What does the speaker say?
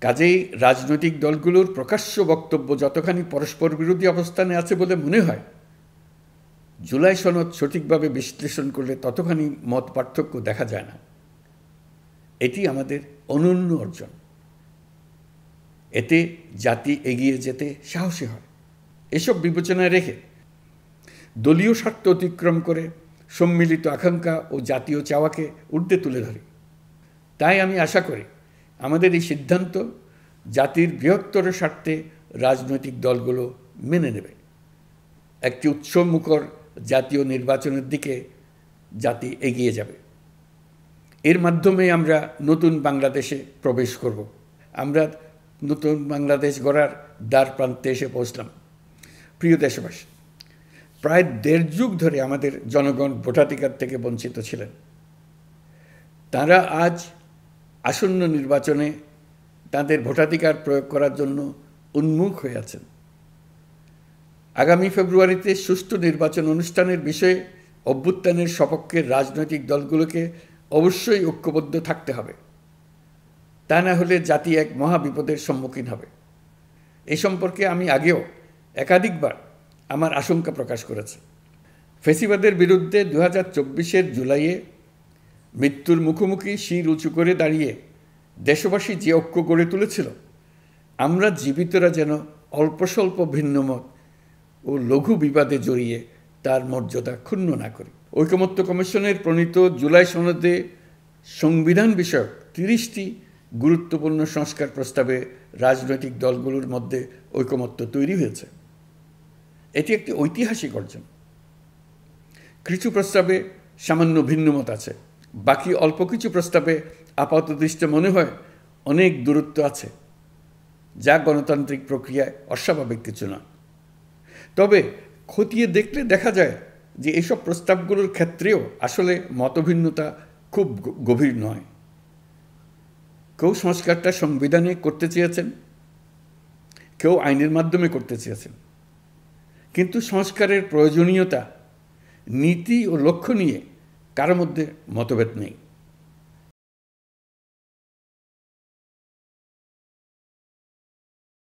কাজেই রাজনৈতিক দলগুলোর প্রকাশ্য বক্তব্য যতখানি পরস্পর বিরোধী অবস্থানে আছে বলে মনে হয়, জুলাই সনদ সঠিকভাবে বিশ্লেষণ করলে ততখানি মত পার্থক্য দেখা যায় না। এটি আমাদের অনন্য অর্জন। এতে জাতি এগিয়ে যেতে সাহসী হয়। এসব বিবেচনায় রেখে দলীয় স্বার্থ অতিক্রম করে সম্মিলিত আকাঙ্ক্ষা ও জাতীয় চাওয়াকে ঊর্ধ্বে তুলে ধরি। তাই আমি আশা করি আমাদের এই সিদ্ধান্ত জাতির বৃহত্তর স্বার্থে রাজনৈতিক দলগুলো মেনে নেবে। একটি উৎসবমুখর জাতীয় নির্বাচনের দিকে জাতি এগিয়ে যাবে। এর মাধ্যমে আমরা নতুন বাংলাদেশে প্রবেশ করব। আমরা নতুন বাংলাদেশ গড়ার দ্বার প্রান্তে এসে পৌঁছলাম। প্রিয় দেশবাসী, প্রায় ১.৫ যুগ ধরে আমাদের জনগণ ভোটাধিকার থেকে বঞ্চিত ছিলেন। তারা আজ আসন্ন নির্বাচনে তাদের ভোটাধিকার প্রয়োগ করার জন্য উন্মুখ হয়ে আছেন। আগামী ফেব্রুয়ারিতে সুষ্ঠু নির্বাচন অনুষ্ঠানের বিষয়ে অভ্যুত্থানের সপক্ষের রাজনৈতিক দলগুলোকে অবশ্যই ঐক্যবদ্ধ থাকতে হবে। তা না হলে জাতি এক মহাবিপদের সম্মুখীন হবে। এ সম্পর্কে আমি আগেও একাধিকবার আমার আশঙ্কা প্রকাশ করেছি। ফ্যাসিবাদের বিরুদ্ধে ২০২৪-এর জুলাইয়ে মৃত্যুর মুখোমুখি শির উঁচু করে দাঁড়িয়ে দেশবাসী যে ঐক্য গড়ে তুলেছিল, আমরা জীবিতরা যেন অল্প স্বল্প ভিন্নমত ও লঘু বিবাদে জড়িয়ে তার মর্যাদা ক্ষুণ্ণ না করি। ঐকমত্য কমিশনের প্রণীত জুলাই সনদে সংবিধান বিষয়ক ৩০টি গুরুত্বপূর্ণ সংস্কার প্রস্তাবে রাজনৈতিক দলগুলোর মধ্যে ঐকমত্য তৈরি হয়েছে। এটি একটি ঐতিহাসিক অর্জন। কিছু প্রস্তাবে সামান্য ভিন্নমত আছে, বাকি অল্প কিছু প্রস্তাবে আপাতদৃষ্টে মনে হয় অনেক দূরত্ব আছে, যা গণতান্ত্রিক প্রক্রিয়ায় অস্বাভাবিক কিছু না। তবে খতিয়ে দেখলে দেখা যায় যে এসব প্রস্তাবগুলোর ক্ষেত্রেও আসলে মতভিন্নতা খুব গভীর নয়। কেউ সংস্কারটা সংবিধানে করতে চেয়েছেন, কেউ আইনের মাধ্যমে করতে চেয়েছেন, কিন্তু সংস্কারের প্রয়োজনীয়তা, নীতি ও লক্ষ্য নিয়ে কারো মধ্যে মতভেদ নেই।